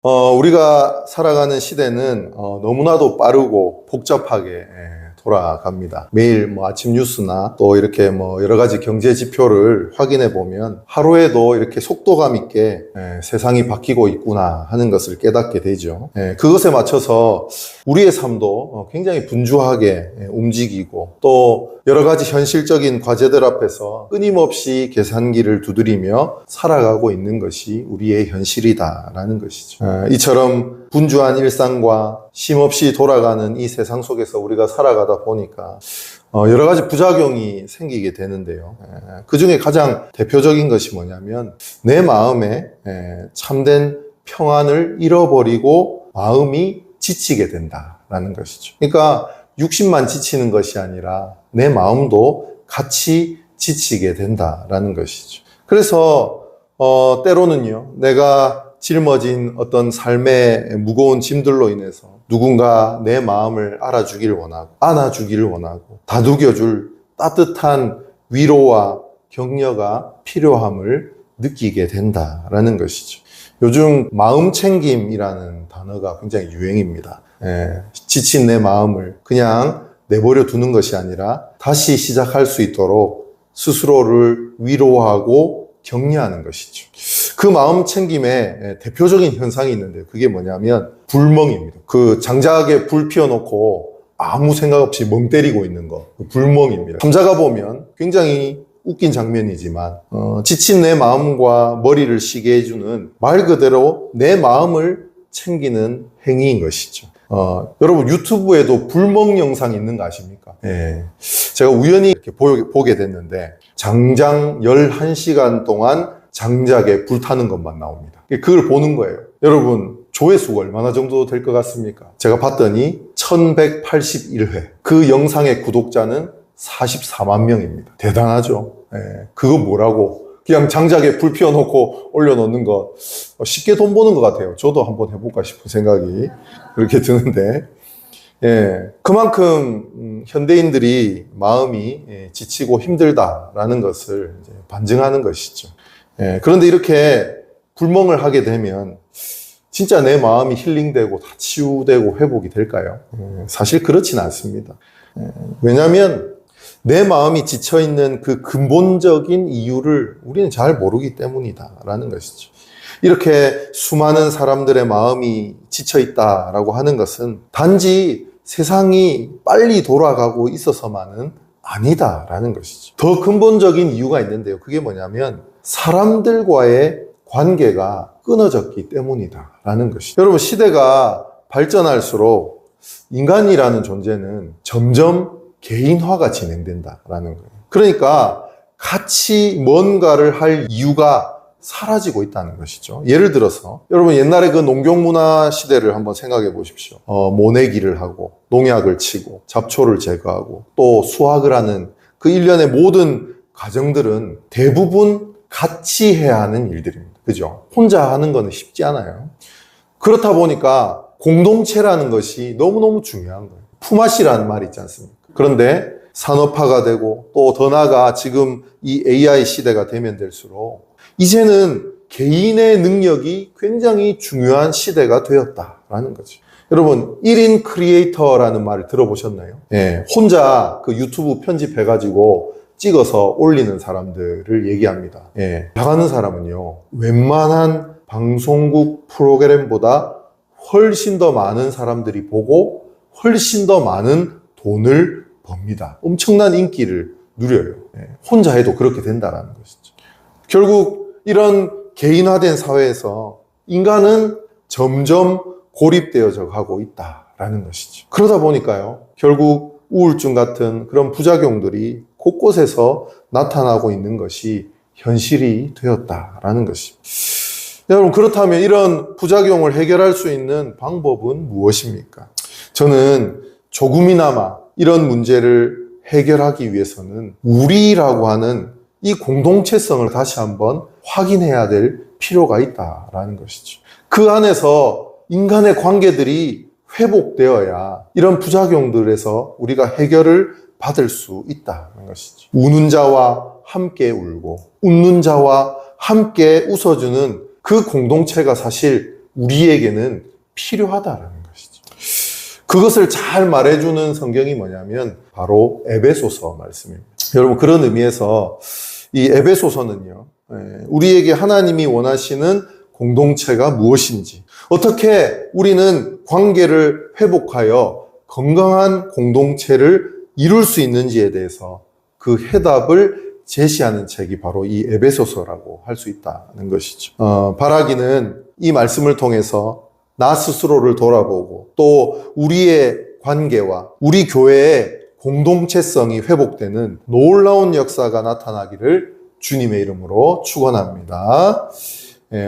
우리가 살아가는 시대는 너무나도 빠르고 복잡하게 돌아갑니다. 매일 아침 뉴스나 또 이렇게 여러 가지 경제 지표를 확인해 보면 하루에도 이렇게 속도감 있게 세상이 바뀌고 있구나 하는 것을 깨닫게 되죠. 그것에 맞춰서 우리의 삶도 굉장히 분주하게 움직이고 또 여러 가지 현실적인 과제들 앞에서 끊임없이 계산기를 두드리며 살아가고 있는 것이 우리의 현실이다라는 것이죠. 이처럼 분주한 일상과 쉼없이 돌아가는 이 세상 속에서 우리가 살아가다 보니까 여러 가지 부작용이 생기게 되는데요. 그 중에 가장 대표적인 것이 뭐냐면 내 마음에 참된 평안을 잃어버리고 마음이 지치게 된다라는 것이죠. 그러니까 육신만 지치는 것이 아니라 내 마음도 같이 지치게 된다라는 것이죠. 그래서 때로는요, 내가 짊어진 어떤 삶의 무거운 짐들로 인해서 누군가 내 마음을 알아주기를 원하고 안아주기를 원하고 다독여줄 따뜻한 위로와 격려가 필요함을 느끼게 된다라는 것이죠. 요즘 마음챙김이라는 단어가 굉장히 유행입니다. 지친 내 마음을 그냥 내버려 두는 것이 아니라 다시 시작할 수 있도록 스스로를 위로하고 격려하는 것이죠. 그 마음 챙김의 대표적인 현상이 있는데요. 그게 뭐냐면 불멍입니다. 그 장작에 불 피워놓고 아무 생각 없이 멍 때리고 있는 거, 불멍입니다. 삼자가 보면 굉장히 웃긴 장면이지만 지친 내 마음과 머리를 쉬게 해주는 말 그대로 내 마음을 챙기는 행위인 것이죠. 여러분 유튜브에도 불멍 영상이 있는 거 아십니까? 제가 우연히 이렇게 보게 됐는데 장장 11시간 동안 장작에 불타는 것만 나옵니다. 그걸 보는 거예요. 여러분 조회수가 얼마나 정도 될 것 같습니까? 제가 봤더니 1181회. 그 영상의 구독자는 44만 명입니다. 대단하죠? 그거 뭐라고? 그냥 장작에 불 피워놓고 올려놓는 거 쉽게 돈 버는 것 같아요. 저도 한번 해볼까 싶은 생각이 그렇게 드는데 그만큼 현대인들이 마음이 지치고 힘들다라는 것을 이제 반증하는 것이죠. 그런데 이렇게 불멍을 하게 되면 진짜 내 마음이 힐링되고 다 치유되고 회복이 될까요? 사실 그렇진 않습니다. 왜냐하면 내 마음이 지쳐있는 그 근본적인 이유를 우리는 잘 모르기 때문이다라는 것이죠. 이렇게 수많은 사람들의 마음이 지쳐있다라고 하는 것은 단지 세상이 빨리 돌아가고 있어서만은 아니다라는 것이죠. 더 근본적인 이유가 있는데요. 그게 뭐냐면 사람들과의 관계가 끊어졌기 때문이다라는 것이죠. 여러분 시대가 발전할수록 인간이라는 존재는 점점 개인화가 진행된다라는 거예요. 그러니까 같이 뭔가를 할 이유가 사라지고 있다는 것이죠. 예를 들어서 여러분 옛날에 그 농경문화 시대를 한번 생각해 보십시오. 모내기를 하고 농약을 치고 잡초를 제거하고 또 수확을 하는 그 일련의 모든 과정들은 대부분 같이 해야 하는 일들입니다. 그죠? 혼자 하는 거는 쉽지 않아요. 그렇다 보니까 공동체라는 것이 너무너무 중요한 거예요. 품앗이라는 말이 있지 않습니까? 그런데 산업화가 되고 또 더 나아가 지금 이 AI 시대가 되면 될수록 이제는 개인의 능력이 굉장히 중요한 시대가 되었다라는 거죠. 여러분 1인 크리에이터라는 말을 들어보셨나요? 혼자 그 유튜브 편집해가지고 찍어서 올리는 사람들을 얘기합니다. 나가는 사람은요 웬만한 방송국 프로그램보다 훨씬 더 많은 사람들이 보고 훨씬 더 많은 돈을 법니다. 엄청난 인기를 누려요. 혼자 해도 그렇게 된다는 것이죠. 결국 이런 개인화된 사회에서 인간은 점점 고립되어져 가고 있다라는 것이죠. 그러다 보니까요, 결국 우울증 같은 그런 부작용들이 곳곳에서 나타나고 있는 것이 현실이 되었다라는 것입니다. 여러분, 그렇다면 이런 부작용을 해결할 수 있는 방법은 무엇입니까? 저는 조금이나마 이런 문제를 해결하기 위해서는 우리라고 하는 이 공동체성을 다시 한번 확인해야 될 필요가 있다라는 것이죠. 그 안에서 인간의 관계들이 회복되어야 이런 부작용들에서 우리가 해결을 받을 수 있다는 것이죠. 우는 자와 함께 울고 웃는 자와 함께 웃어주는 그 공동체가 사실 우리에게는 필요하다라는 것이죠. 그것을 잘 말해주는 성경이 뭐냐면 바로 에베소서 말씀입니다. 여러분, 그런 의미에서 이 에베소서는요, 우리에게 하나님이 원하시는 공동체가 무엇인지, 어떻게 우리는 관계를 회복하여 건강한 공동체를 이룰 수 있는지에 대해서 그 해답을 제시하는 책이 바로 이 에베소서라고 할 수 있다는 것이죠. 바라기는 이 말씀을 통해서 나 스스로를 돌아보고 또 우리의 관계와 우리 교회의 공동체성이 회복되는 놀라운 역사가 나타나기를 주님의 이름으로 축원합니다.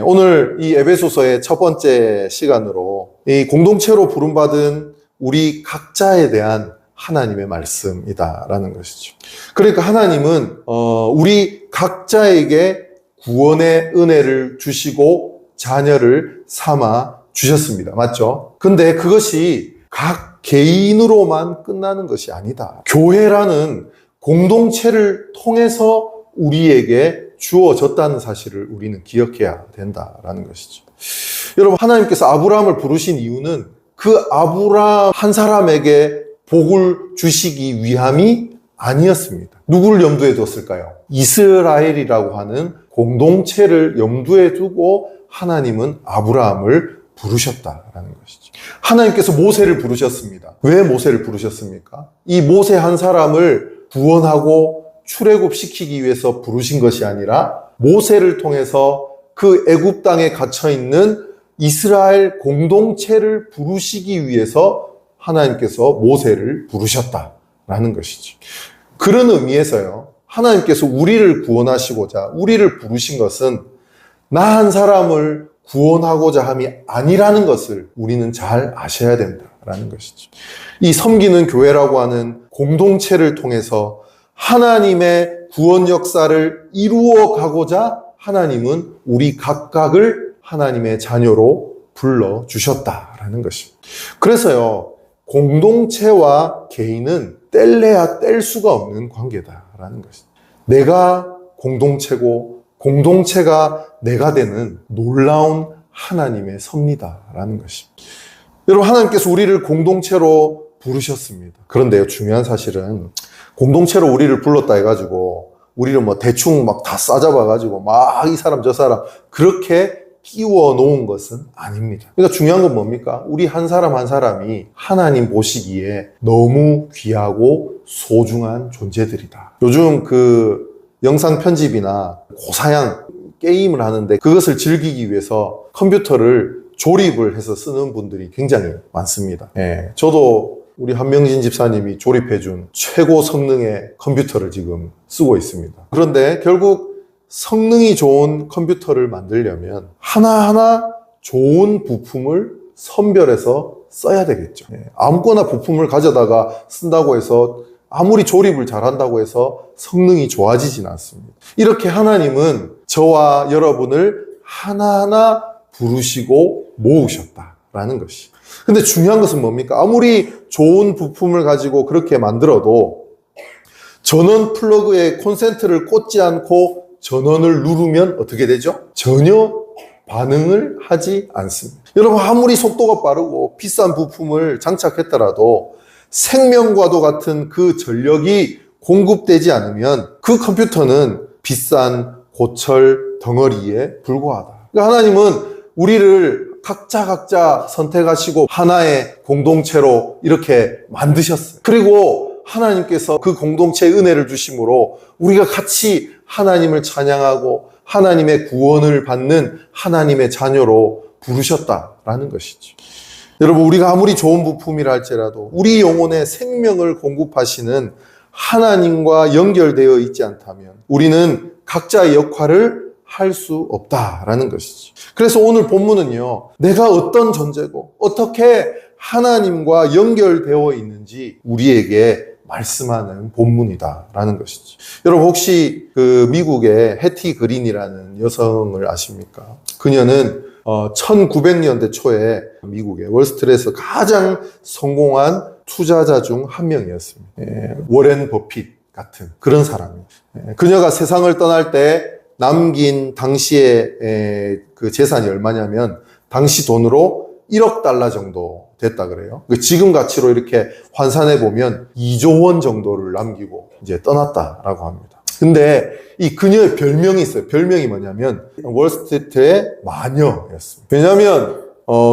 오늘 이 에베소서의 첫 번째 시간으로 이 공동체로 부름받은 우리 각자에 대한 하나님의 말씀이다라는 것이죠. 그러니까 하나님은 우리 각자에게 구원의 은혜를 주시고 자녀를 삼아 주셨습니다. 맞죠? 근데 그것이 각 개인으로만 끝나는 것이 아니다. 교회라는 공동체를 통해서 우리에게 주어졌다는 사실을 우리는 기억해야 된다라는 것이죠. 여러분, 하나님께서 아브라함을 부르신 이유는 그 아브라함 한 사람에게 복을 주시기 위함이 아니었습니다. 누구를 염두에 뒀을까요? 이스라엘이라고 하는 공동체를 염두에 두고 하나님은 아브라함을 부르셨다라는 것이죠. 하나님께서 모세를 부르셨습니다. 왜 모세를 부르셨습니까? 이 모세 한 사람을 구원하고 출애굽시키기 위해서 부르신 것이 아니라 모세를 통해서 그 애굽 땅에 갇혀 있는 이스라엘 공동체를 부르시기 위해서 하나님께서 모세를 부르셨다라는 것이죠. 그런 의미에서요, 하나님께서 우리를 구원하시고자 우리를 부르신 것은 나 한 사람을 구원하고자 함이 아니라는 것을 우리는 잘 아셔야 된다라는 것이죠. 이 섬기는 교회라고 하는 공동체를 통해서 하나님의 구원 역사를 이루어 가고자 하나님은 우리 각각을 하나님의 자녀로 불러주셨다라는 것입니다. 그래서요, 공동체와 개인은 뗄래야 뗄 수가 없는 관계다라는 것입니다. 내가 공동체고 공동체가 내가 되는 놀라운 하나님의 섭리다라는 것입니다. 여러분, 하나님께서 우리를 공동체로 부르셨습니다. 그런데요, 중요한 사실은 공동체로 우리를 불렀다 해가지고 우리를 뭐 대충 막 다 싸잡아가지고 막 이 사람 저 사람 그렇게 끼워 놓은 것은 아닙니다. 그러니까 중요한 건 뭡니까? 우리 한 사람 한 사람이 하나님 보시기에 너무 귀하고 소중한 존재들이다. 요즘 그 영상 편집이나 고사양 게임을 하는데 그것을 즐기기 위해서 컴퓨터를 조립을 해서 쓰는 분들이 굉장히 많습니다. 저도 우리 한명진 집사님이 조립해준 최고 성능의 컴퓨터를 지금 쓰고 있습니다. 그런데 결국 성능이 좋은 컴퓨터를 만들려면 하나하나 좋은 부품을 선별해서 써야 되겠죠. 아무거나 부품을 가져다가 쓴다고 해서 아무리 조립을 잘한다고 해서 성능이 좋아지진 않습니다. 이렇게 하나님은 저와 여러분을 하나하나 부르시고 모으셨다라는 것이. 근데 중요한 것은 뭡니까? 아무리 좋은 부품을 가지고 그렇게 만들어도 전원 플러그에 콘센트를 꽂지 않고 전원을 누르면 어떻게 되죠? 전혀 반응을 하지 않습니다. 여러분, 아무리 속도가 빠르고 비싼 부품을 장착했더라도 생명과도 같은 그 전력이 공급되지 않으면 그 컴퓨터는 비싼 고철 덩어리에 불과하다. 그러니까 하나님은 우리를 각자 선택하시고 하나의 공동체로 이렇게 만드셨어요. 그리고 하나님께서 그 공동체에 은혜를 주심으로 우리가 같이 하나님을 찬양하고 하나님의 구원을 받는 하나님의 자녀로 부르셨다라는 것이죠. 여러분, 우리가 아무리 좋은 부품이라 할지라도 우리 영혼의 생명을 공급하시는 하나님과 연결되어 있지 않다면 우리는 각자의 역할을 할 수 없다라는 것이죠. 그래서 오늘 본문은요, 내가 어떤 존재고 어떻게 하나님과 연결되어 있는지 우리에게 말씀하는 본문이다라는 것이죠. 여러분, 혹시 그 미국의 해티 그린이라는 여성을 아십니까? 그녀는 1900년대 초에 미국의 월스트리트에서 가장 성공한 투자자 중 한 명이었습니다. 워렌 버핏 같은 그런 사람입니다. 그녀가 세상을 떠날 때 남긴 당시의 그 재산이 얼마냐면 당시 돈으로 1억 달러 정도 됐다 그래요. 지금 가치로 이렇게 환산해 보면 2조 원 정도를 남기고 이제 떠났다라고 합니다. 근데 이 그녀의 별명이 있어요. 별명이 뭐냐면 월스트리트의 마녀였습니다. 왜냐하면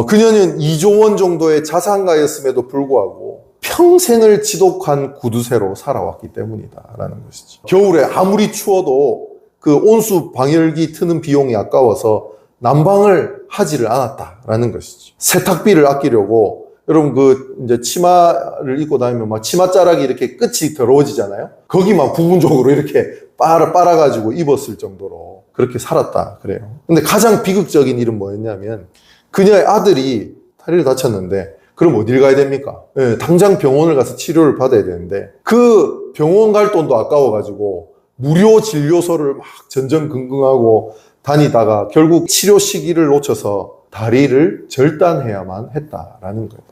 그녀는 2조 원 정도의 자산가였음에도 불구하고 평생을 지독한 구두쇠로 살아왔기 때문이다라는 것이죠. 겨울에 아무리 추워도 그 온수 방열기 트는 비용이 아까워서 난방을 하지를 않았다라는 것이죠. 세탁비를 아끼려고 여러분 이제 치마를 입고 다니면 막 치맛자락이 이렇게 끝이 더러워지잖아요. 거기만 부분적으로 이렇게 빨아가지고 입었을 정도로 그렇게 살았다 그래요. 근데 가장 비극적인 일은 뭐였냐면 그녀의 아들이 다리를 다쳤는데 그럼 어딜 가야 됩니까? 당장 병원을 가서 치료를 받아야 되는데 그 병원 갈 돈도 아까워가지고 무료 진료소를 막 전전긍긍하고 다니다가 결국 치료 시기를 놓쳐서 다리를 절단해야만 했다라는 거예요.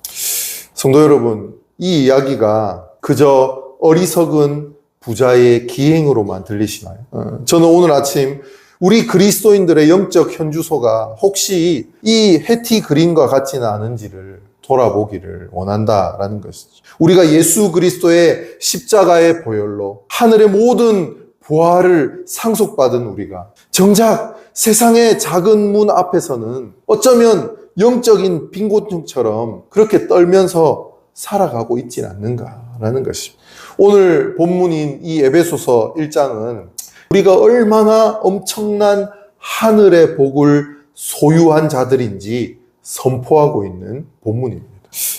성도 여러분, 이 이야기가 그저 어리석은 부자의 기행으로만 들리시나요? 저는 오늘 아침 우리 그리스도인들의 영적 현주소가 혹시 이 해티 그림과 같지는 않은지를 돌아보기를 원한다라는 것이죠. 우리가 예수 그리스도의 십자가의 보혈로 하늘의 모든 보화를 상속받은 우리가 정작 세상의 작은 문 앞에서는 어쩌면 영적인 빈곤층처럼 그렇게 떨면서 살아가고 있진 않는가라는 것입니다. 오늘 본문인 이 에베소서 1장은 우리가 얼마나 엄청난 하늘의 복을 소유한 자들인지 선포하고 있는 본문입니다.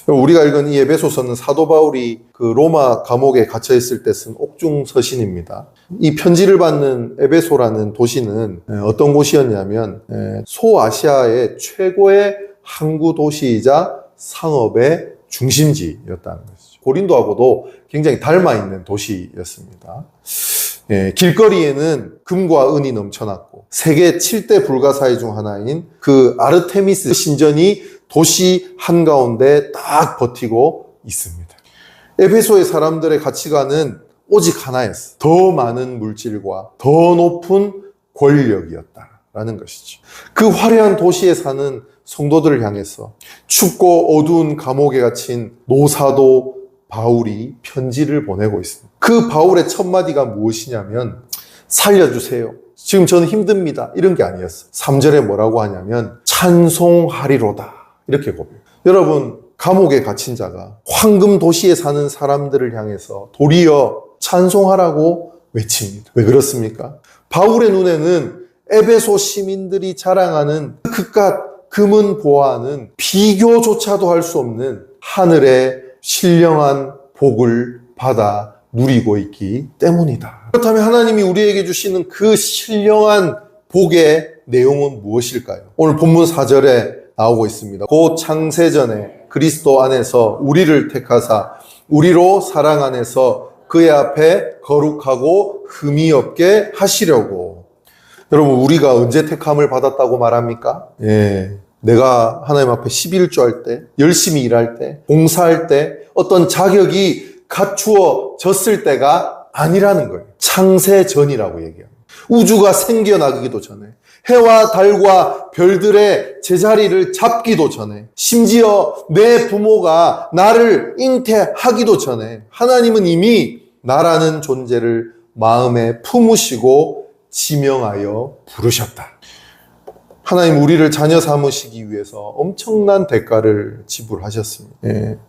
우리가 읽은 이 에베소서는 사도 바울이 그 로마 감옥에 갇혀 있을 때 쓴 옥중 서신입니다. 이 편지를 받는 에베소라는 도시는 어떤 곳이었냐면 소아시아의 최고의 항구 도시이자 상업의 중심지였다는 것이죠. 고린도하고도 굉장히 닮아 있는 도시였습니다. 길거리에는 금과 은이 넘쳐났고 세계 7대 불가사의 중 하나인 그 아르테미스 신전이 도시 한가운데 딱 버티고 있습니다. 에베소의 사람들의 가치관은 오직 하나였어요. 더 많은 물질과 더 높은 권력이었다라는 것이죠. 그 화려한 도시에 사는 성도들을 향해서 춥고 어두운 감옥에 갇힌 노사도 바울이 편지를 보내고 있습니다. 그 바울의 첫 마디가 무엇이냐면 살려주세요. 지금 저는 힘듭니다. 이런 게 아니었어요. 3절에 뭐라고 하냐면 찬송하리로다. 이렇게 고백해요. 여러분, 감옥에 갇힌 자가 황금 도시에 사는 사람들을 향해서 도리어 찬송하라고 외칩니다. 왜 그렇습니까? 바울의 눈에는 에베소 시민들이 자랑하는 그깟 금은 보화는 비교조차도 할 수 없는 하늘의 신령한 복을 받아 누리고 있기 때문이다. 그렇다면 하나님이 우리에게 주시는 그 신령한 복의 내용은 무엇일까요? 오늘 본문 4절에 나오고 있습니다. 곧 창세전에 그리스도 안에서 우리를 택하사 우리로 사랑 안에서 그의 앞에 거룩하고 흠이 없게 하시려고. 여러분, 우리가 언제 택함을 받았다고 말합니까? 내가 하나님 앞에 11조 할 때, 열심히 일할 때, 봉사할 때 어떤 자격이 갖추어졌을 때가 아니라는 거예요. 창세전이라고 얘기합니다. 우주가 생겨나기도 전에, 해와 달과 별들의 제자리를 잡기도 전에, 심지어 내 부모가 나를 잉태하기도 전에 하나님은 이미 나라는 존재를 마음에 품으시고 지명하여 부르셨다. 하나님 우리를 자녀 삼으시기 위해서 엄청난 대가를 지불하셨습니다.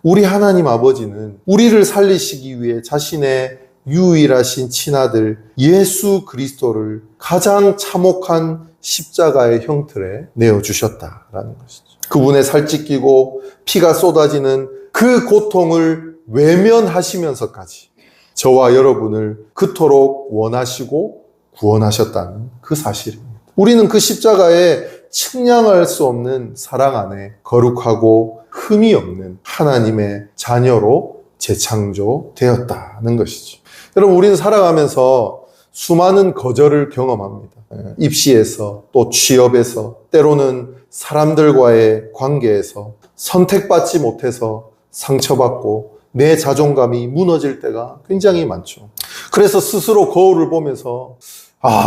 우리 하나님 아버지는 우리를 살리시기 위해 자신의 유일하신 친아들 예수 그리스도를 가장 참혹한 십자가의 형틀에 내어주셨다라는 것이죠. 그분의 살찢기고 피가 쏟아지는 그 고통을 외면하시면서까지 저와 여러분을 그토록 원하시고 구원하셨다는 그 사실입니다. 우리는 그 십자가에 측량할 수 없는 사랑 안에 거룩하고 흠이 없는 하나님의 자녀로 재창조되었다는 것이죠. 여러분, 우리는 살아가면서 수많은 거절을 경험합니다. 입시에서, 또 취업에서, 때로는 사람들과의 관계에서 선택받지 못해서 상처받고 내 자존감이 무너질 때가 굉장히 많죠. 그래서 스스로 거울을 보면서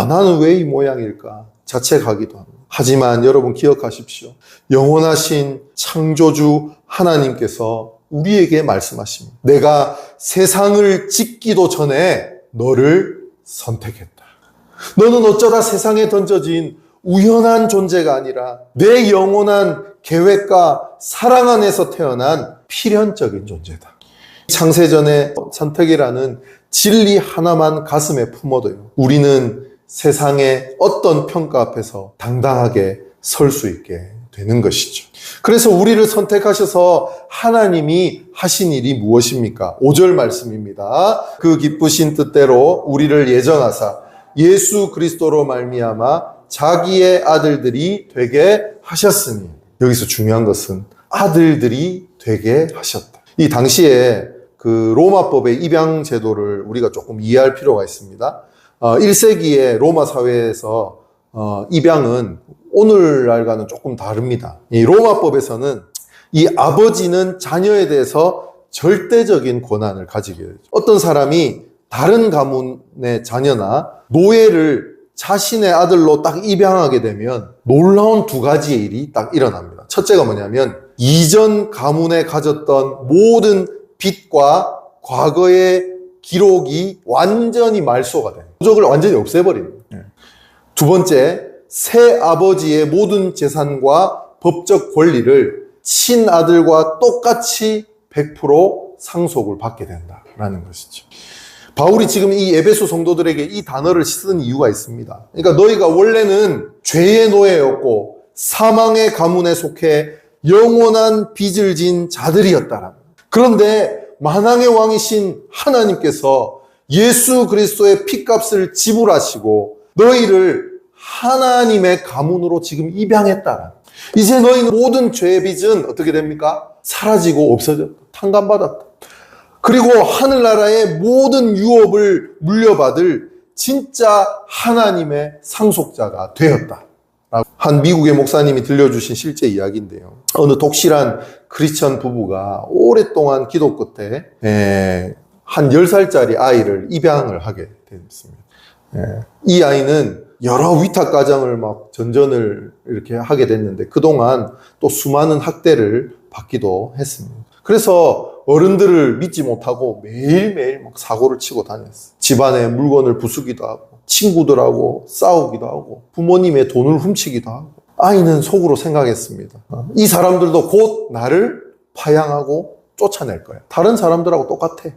나는 왜 이 모양일까 자책하기도 합니다. 하지만 여러분 기억하십시오. 영원하신 창조주 하나님께서 우리에게 말씀하십니다. 내가 세상을 짓기도 전에 너를 선택했다. 너는 어쩌다 세상에 던져진 우연한 존재가 아니라 내 영원한 계획과 사랑 안에서 태어난 필연적인 존재다. 창세전의 선택이라는 진리 하나만 가슴에 품어둬요. 우리는 세상의 어떤 평가 앞에서 당당하게 설 수 있게 되는 것이죠. 그래서 우리를 선택하셔서 하나님이 하신 일이 무엇입니까? 5절 말씀입니다. 그 기쁘신 뜻대로 우리를 예정하사 예수 그리스도로 말미암아 자기의 아들들이 되게 하셨으니, 여기서 중요한 것은 아들들이 되게 하셨다. 이 당시에 그 로마법의 입양 제도를 우리가 조금 이해할 필요가 있습니다. 1세기의 로마 사회에서 입양은 오늘날과는 조금 다릅니다. 이 로마법에서는 이 아버지는 자녀에 대해서 절대적인 권한을 가지게 되죠. 어떤 사람이 다른 가문의 자녀나 노예를 자신의 아들로 딱 입양하게 되면 놀라운 두 가지의 일이 딱 일어납니다. 첫째가 뭐냐면 이전 가문에 가졌던 모든 빚과 과거의 기록이 완전히 말소가 돼요. 부족을 완전히 없애버립니다. 두 번째, 새 아버지의 모든 재산과 법적 권리를 친아들과 똑같이 100% 상속을 받게 된다라는 것이죠. 바울이 지금 이 에베소 성도들에게 이 단어를 쓴 이유가 있습니다. 그러니까 너희가 원래는 죄의 노예였고 사망의 가문에 속해 영원한 빚을 진 자들이었다라. 그런데 만왕의 왕이신 하나님께서 예수 그리스도의 피값을 지불하시고 너희를 하나님의 가문으로 지금 입양했다라. 이제 너희는 모든 죄의 빚은 어떻게 됩니까? 사라지고 없어졌다. 탕감받았다. 그리고 하늘나라의 모든 유업을 물려받을 진짜 하나님의 상속자가 되었다. 한 미국의 목사님이 들려주신 실제 이야기인데요. 어느 독실한 크리스천 부부가 오랫동안 기도 끝에 한 10살짜리 아이를 입양을 하게 됐습니다. 이 아이는 여러 위탁 가정을 막 전전을 이렇게 하게 됐는데 그동안 또 수많은 학대를 받기도 했습니다. 그래서 어른들을 믿지 못하고 매일매일 막 사고를 치고 다녔어요. 집안에 물건을 부수기도 하고 친구들하고 싸우기도 하고 부모님의 돈을 훔치기도 하고. 아이는 속으로 생각했습니다. 이 사람들도 곧 나를 파양하고 쫓아낼 거야. 다른 사람들하고 똑같아.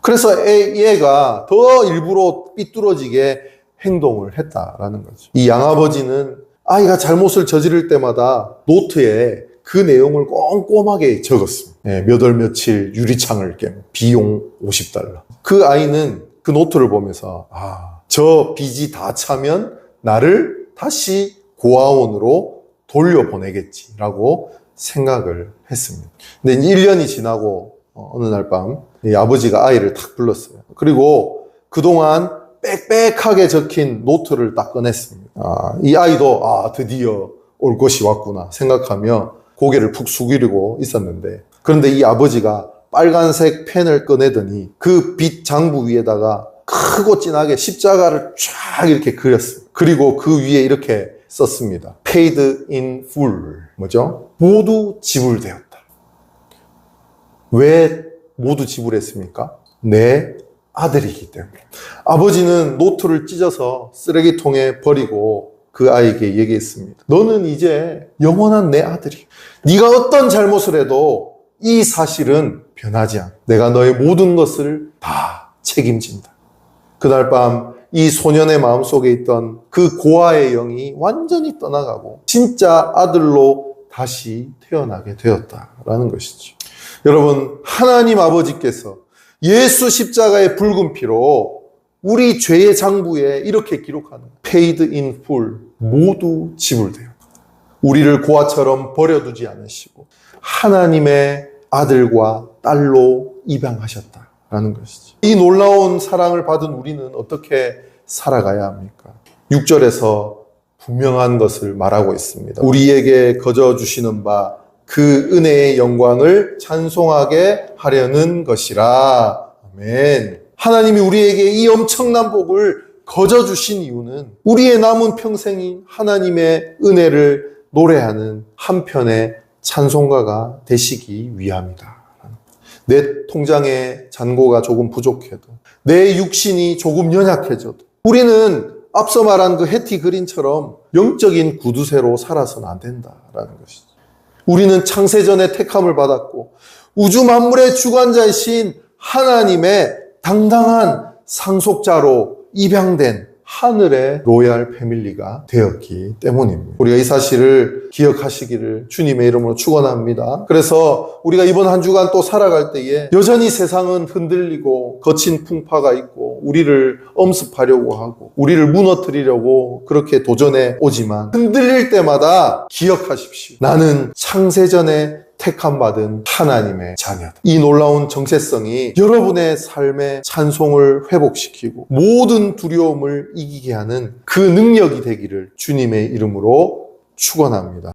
그래서 얘가 더 일부러 삐뚤어지게 행동을 했다라는 거죠. 이 양아버지는 아이가 잘못을 저지를 때마다 노트에 그 내용을 꼼꼼하게 적었습니다. 몇 월 며칠 유리창을 깨면 비용 $50. 그 아이는 그 노트를 보면서 저 빚이 다 차면 나를 다시 고아원으로 돌려보내겠지라고 생각을 했습니다. 근데 1년이 지나고 어느 날 밤 이 아버지가 아이를 탁 불렀어요. 그리고 그동안 빽빽하게 적힌 노트를 딱 꺼냈습니다. 이 아이도 드디어 올 것이 왔구나 생각하며 고개를 푹 숙이고 있었는데, 그런데 이 아버지가 빨간색 펜을 꺼내더니 그 빚 장부 위에다가 크고 진하게 십자가를 쫙 이렇게 그렸어요. 그리고 그 위에 이렇게 썼습니다. Paid in full. 뭐죠? 모두 지불되었다. 왜 모두 지불했습니까? 내 아들이기 때문에. 아버지는 노트를 찢어서 쓰레기통에 버리고 그 아이에게 얘기했습니다. 너는 이제 영원한 내 아들이야. 네가 어떤 잘못을 해도 이 사실은 변하지 않아. 내가 너의 모든 것을 다 책임진다. 그날 밤 이 소년의 마음속에 있던 그 고아의 영이 완전히 떠나가고 진짜 아들로 다시 태어나게 되었다라는 것이죠. 여러분, 하나님 아버지께서 예수 십자가의 붉은 피로 우리 죄의 장부에 이렇게 기록하는 Paid in full, 모두 지불돼요. 우리를 고아처럼 버려두지 않으시고 하나님의 아들과 딸로 입양하셨다라는 것이죠. 이 놀라운 사랑을 받은 우리는 어떻게 살아가야 합니까? 6절에서 분명한 것을 말하고 있습니다. 우리에게 거저 주시는 바 그 은혜의 영광을 찬송하게 하려는 것이라. 아멘. 하나님이 우리에게 이 엄청난 복을 거저 주신 이유는 우리의 남은 평생이 하나님의 은혜를 노래하는 한편의 찬송가가 되시기 위함이다. 내 통장에 잔고가 조금 부족해도, 내 육신이 조금 연약해져도 우리는 앞서 말한 그 해티 그린처럼 영적인 구두쇠로 살아서는 안 된다라는 것이죠. 우리는 창세전에 택함을 받았고 우주 만물의 주관자이신 하나님의 당당한 상속자로 입양된 하늘의 로얄 패밀리가 되었기 때문입니다. 우리가 이 사실을 기억하시기를 주님의 이름으로 축원합니다. 그래서 우리가 이번 한 주간 또 살아갈 때에 여전히 세상은 흔들리고 거친 풍파가 있고 우리를 엄습하려고 하고 우리를 무너뜨리려고 그렇게 도전해 오지만 흔들릴 때마다 기억하십시오. 나는 창세전에 택함받은 하나님의 자녀다. 이 놀라운 정체성이 여러분의 삶의 찬송을 회복시키고 모든 두려움을 이기게 하는 그 능력이 되기를 주님의 이름으로 축원합니다.